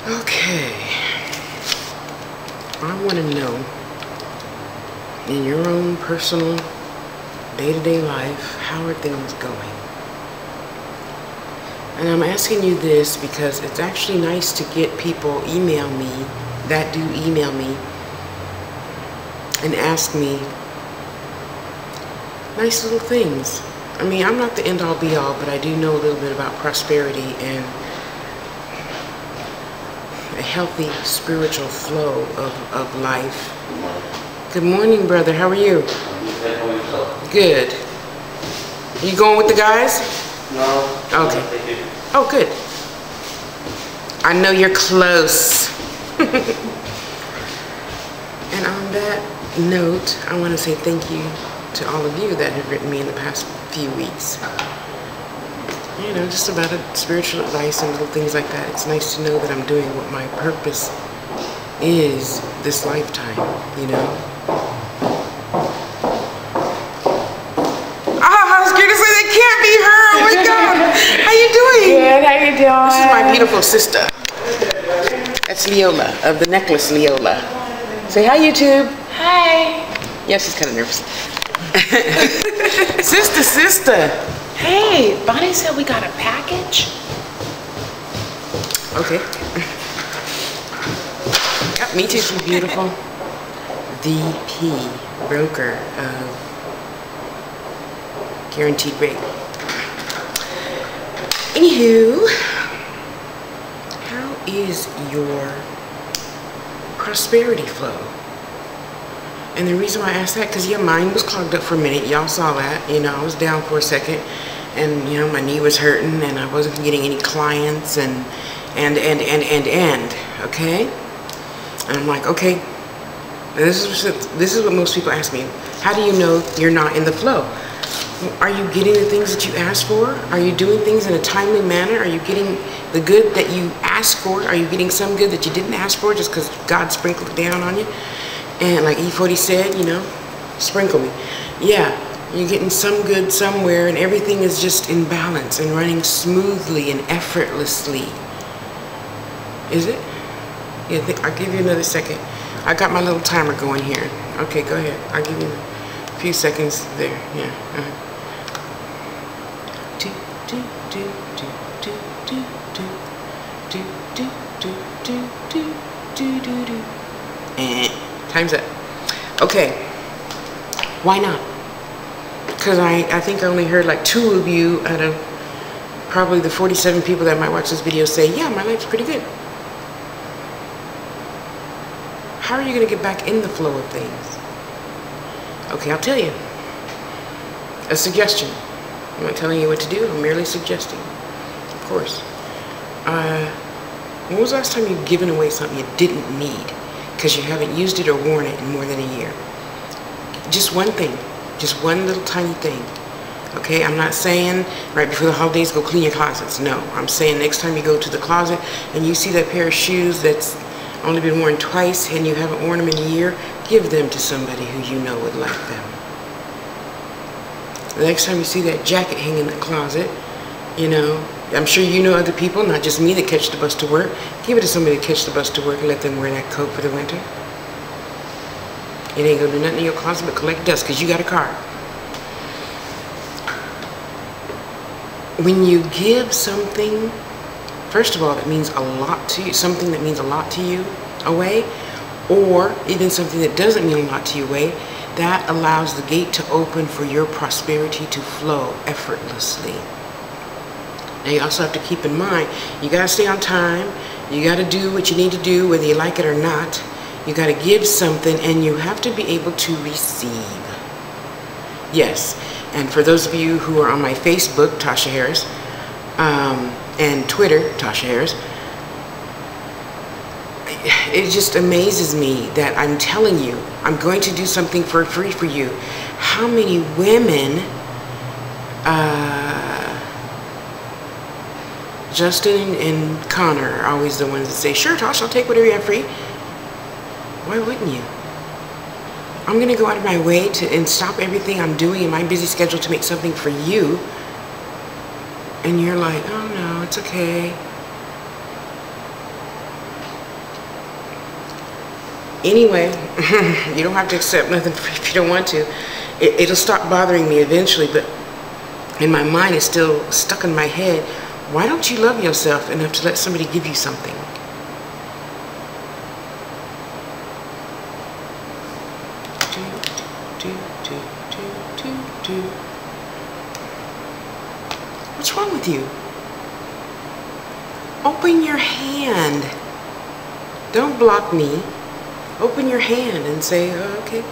Okay. I want to know, in your own personal day-to-day life, how are things going? And I'm asking you this because it's actually nice to get people email me, that do email me, and ask me nice little things. I mean, I'm not the end-all be-all, but I do know a little bit about prosperity and a healthy spiritual flow of life. Good morning, brother. How are you? Good. You going with the guys? No. Okay. Oh, good. I know you're close. And on that note, I want to say thank you to all of you that have written me in the past few weeks. You know, just about spiritual advice and little things like that. It's nice to know that I'm doing what my purpose is this lifetime, you know. I was scared to say that can't be her. Oh my God. How you doing? Good, how you doing? This is my beautiful sister. That's Leola of the necklace Leola. Say hi, YouTube. Hi. Yeah, she's kind of nervous. Sister. Hey, Bonnie said we got a package. Okay. Yep, me too. She's beautiful. VP, broker of Guaranteed Rate. Anywho, how is your prosperity flow? And the reason why I asked that, because your mind was clogged up for a minute. Y'all saw that. You know, I was down for a second. And, you know, my knee was hurting. And I wasn't getting any clients. And, okay? And I'm like, okay. This is what most people ask me. How do you know you're not in the flow? Are you getting the things that you asked for? Are you doing things in a timely manner? Are you getting the good that you asked for? Are you getting some good that you didn't ask for just because God sprinkled it down on you? And like E40 said, you know, sprinkle me. Yeah, you're getting some good somewhere and everything is just in balance and running smoothly and effortlessly. Is it? Yeah, I'll give you another second. I got my little timer going here. Okay, go ahead. I'll give you a few seconds there. Yeah. Time's up. Okay. Why not? Because I think I only heard like 2 of you out of probably the 47 people that might watch this video say, yeah, my life's pretty good. How are you going to get back in the flow of things? Okay, I'll tell you. A suggestion. I'm not telling you what to do. I'm merely suggesting. Of course. When was the last time you've given away something you didn't need because you haven't used it or worn it in more than a year? Just one thing. Just one little tiny thing. Okay? I'm not saying right before the holidays go clean your closets. No. I'm saying next time you go to the closet and you see that pair of shoes that's only been worn twice and you haven't worn them in a year, give them to somebody who you know would like them. The next time you see that jacket hanging in the closet, you know, I'm sure you know other people, not just me, that catch the bus to work. Give it to somebody to catch the bus to work and let them wear that coat for the winter. It ain't gonna do nothing in your closet but collect dust because you got a car. When you give something, first of all, that means a lot to you, something that means a lot to you away, or even something that doesn't mean a lot to you away, that allows the gate to open for your prosperity to flow effortlessly. Now you also have to keep in mind, you gotta stay on time, you gotta do what you need to do whether you like it or not, you gotta give something, and you have to be able to receive. Yes, and for those of you who are on my Facebook, Tasha Harris, and Twitter, Tasha Harris, it just amazes me that I'm telling you, I'm going to do something for free for you. How many women, Justin and Connor are always the ones that say, sure, Tosh, I'll take whatever you have free. Why wouldn't you? I'm going to go out of my way and stop everything I'm doing in my busy schedule to make something for you. And you're like, oh no, it's okay. Anyway, you don't have to accept nothing if you don't want to. It'll stop bothering me eventually, but in my mind, it's still stuck in my head. Why don't you love yourself enough to let somebody give you something? What's wrong with you? Open your hand. Don't block me. Open your hand and say, oh, okay.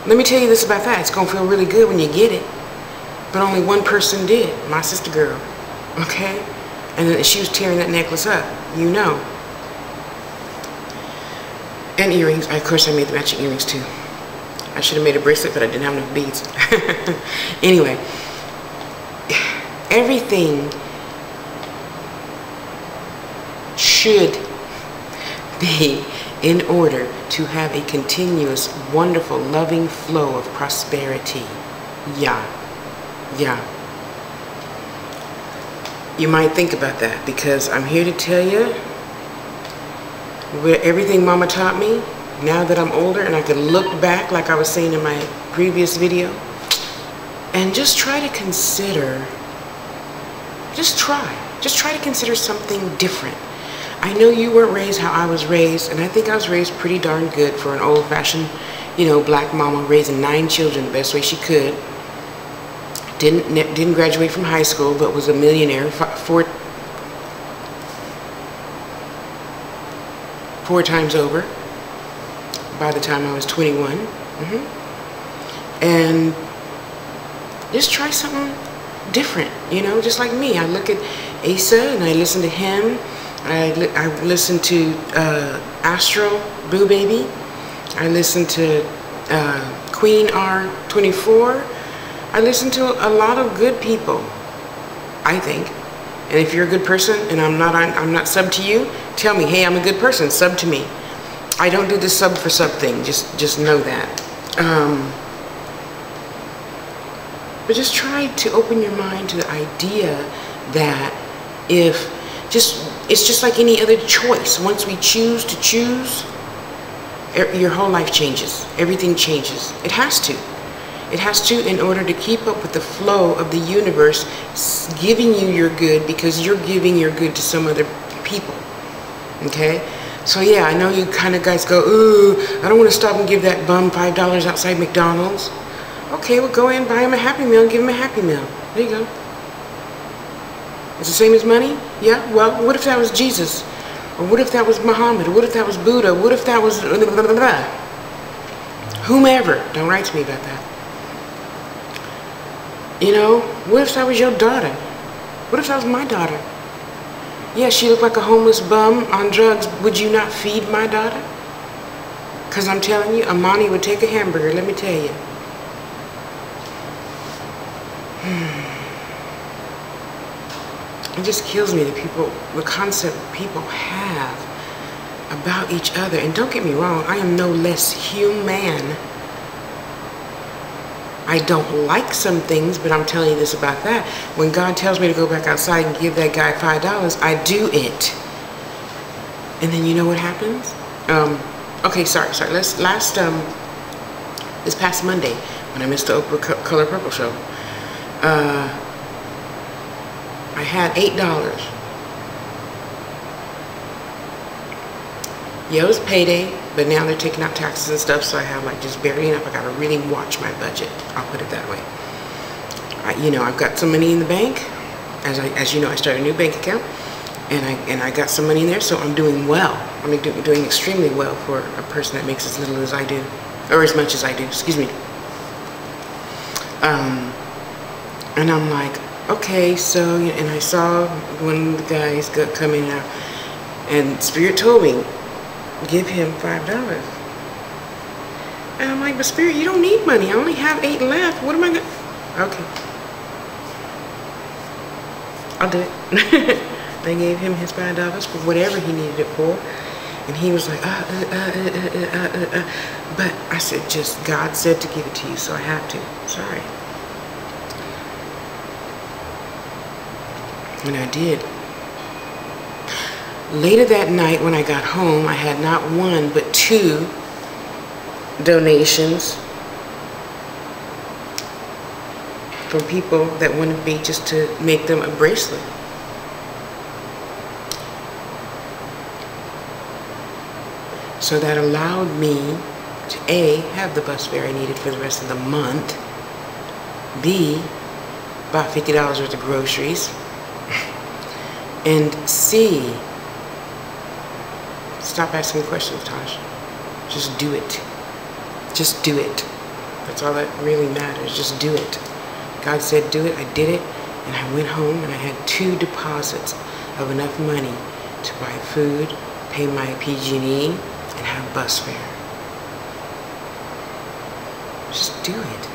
Let me tell you this about that. It's going to feel really good when you get it. But only one person did. My sister girl. Okay? And then she was tearing that necklace up. You know. And earrings. Of course, I made the matching earrings too. I should have made a bracelet, but I didn't have enough beads. Anyway. Everything should be in order to have a continuous, wonderful, loving flow of prosperity. Yeah. You might think about that, because I'm here to tell you everything Mama taught me, now that I'm older and I can look back, like I was saying in my previous video, and just try to consider, just try to consider something different. I know you weren't raised how I was raised, and I think I was raised pretty darn good for an old-fashioned, you know, black mama raising 9 children the best way she could. Didn't graduate from high school, but was a millionaire four times over by the time I was 21. And just try something different, you know, just like me. I look at Asa and I listen to him. I listen to Astro Boo Baby. I listen to Queen R24. I listen to a lot of good people, I think. And if you're a good person and I'm not sub to you, tell me, hey, I'm a good person, sub to me. I don't do this sub for sub thing, just know that. But just try to open your mind to the idea that it's just like any other choice. Once we choose to choose, your whole life changes. Everything changes. It has to. It has to, in order to keep up with the flow of the universe giving you your good, because you're giving your good to some other people. Okay? So yeah, I know you kind of guys go, ooh, I don't want to stop and give that bum $5 outside McDonald's. Okay, well go in and buy him a Happy Meal and give him a Happy Meal. There you go. It's the same as money? Yeah? Well, what if that was Jesus? Or what if that was Muhammad? Or what if that was Buddha? What if that was blah, blah, blah, blah. Whomever. Don't write to me about that. You know, what if that was your daughter? What if that was my daughter? Yeah, she looked like a homeless bum on drugs. Would you not feed my daughter? Because I'm telling you, Amani would take a hamburger, let me tell you. It just kills me that the concept people have about each other. And don't get me wrong, I am no less human. I don't like some things, but I'm telling you this about that. When God tells me to go back outside and give that guy $5, I do it. And then you know what happens? Okay, sorry. This past Monday, when I missed the Oprah Color Purple show, I had $8. Yeah, it was payday, but now they're taking out taxes and stuff, so I have like just barely enough. I gotta really watch my budget. I'll put it that way. You know, I've got some money in the bank. As you know, I started a new bank account, and I got some money in there, so I'm doing well. I'm doing extremely well for a person that makes as little as I do, or as much as I do. Excuse me. And I'm like, okay, so, and I saw one of the guys coming out, and Spirit told me, give him $5. And I'm like, but Spirit, you don't need money. I only have 8 left. What am I gonna? Okay. I'll do it. I gave him his $5 for whatever he needed it for. And he was like, but I said, just God said to give it to you, so I have to. Sorry. And I did. Later that night when I got home, I had not one but two donations from people that wanted me just to make them a bracelet. So that allowed me to A, have the bus fare I needed for the rest of the month, B, buy $50 worth of groceries, and C, stop asking questions, Tosh. Just do it. Just do it. That's all that really matters. Just do it. God said do it. I did it. And I went home and I had 2 deposits of enough money to buy food, pay my PG&E, and have bus fare. Just do it.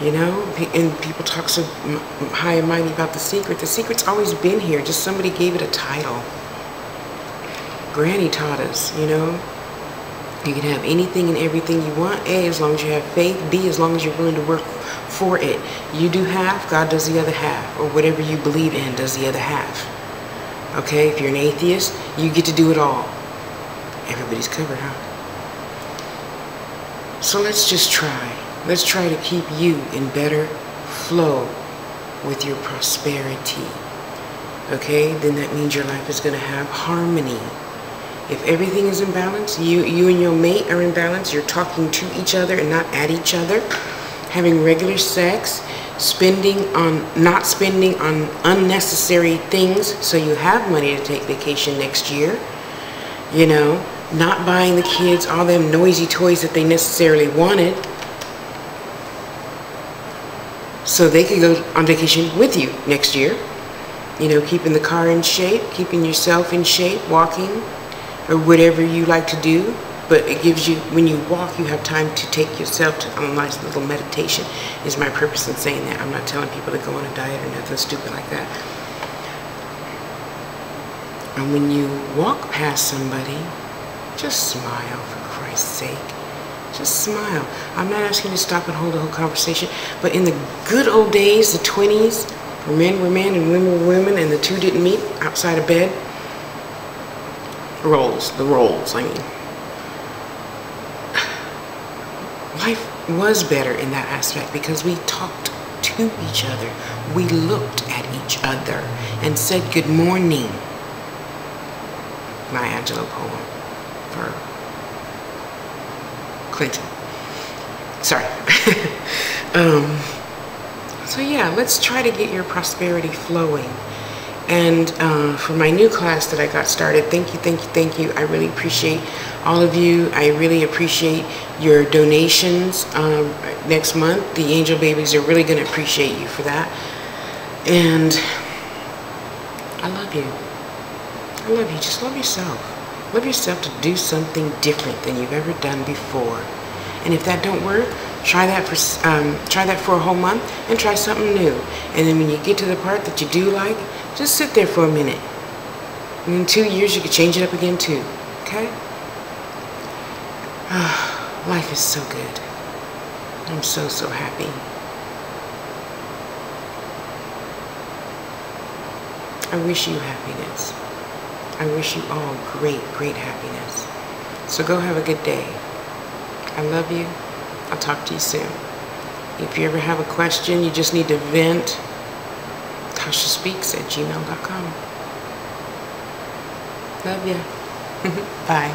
You know, and people talk so high and mighty about the secret. The secret's always been here. Just somebody gave it a title. Granny taught us, you know. You can have anything and everything you want. A, as long as you have faith. B, as long as you're willing to work for it. You do half, God does the other half. Or whatever you believe in does the other half. Okay, if you're an atheist, you get to do it all. Everybody's covered, huh? So let's just try. Let's try to keep you in better flow with your prosperity. Okay, then that means your life is going to have harmony. If everything is in balance, you and your mate are in balance, you're talking to each other and not at each other, having regular sex, not spending on unnecessary things so you have money to take vacation next year, you know, not buying the kids all them noisy toys that they necessarily wanted so they could go on vacation with you next year, you know, keeping the car in shape, keeping yourself in shape, walking, or whatever you like to do, but it gives you, when you walk, you have time to take yourself to a nice little meditation, is my purpose in saying that. I'm not telling people to go on a diet or nothing stupid like that. And when you walk past somebody, just smile, for Christ's sake. Just smile. I'm not asking you to stop and hold a whole conversation, but in the good old days, the 20s, where men were men and women were women, and the two didn't meet outside of bed, the roles, I mean. Life was better in that aspect because we talked to each other. We looked at each other and said good morning. Maya Angelou poem for Clinton. Sorry. So yeah, let's try to get your prosperity flowing. And for my new class that I got started, thank you. I really appreciate all of you. I really appreciate your donations next month. The angel babies are really going to appreciate you for that. And I love you. I love you. Just love yourself. Love yourself to do something different than you've ever done before. And if that don't work, try that for a whole month and try something new. And then when you get to the part that you do like, just sit there for a minute. And in 2 years, you could change it up again too. Okay? Life is so good. I'm so happy. I wish you happiness. I wish you all great happiness. So go have a good day. I love you. I'll talk to you soon. If you ever have a question, you just need to vent, TashaSpeaks@gmail.com. Love ya. Bye.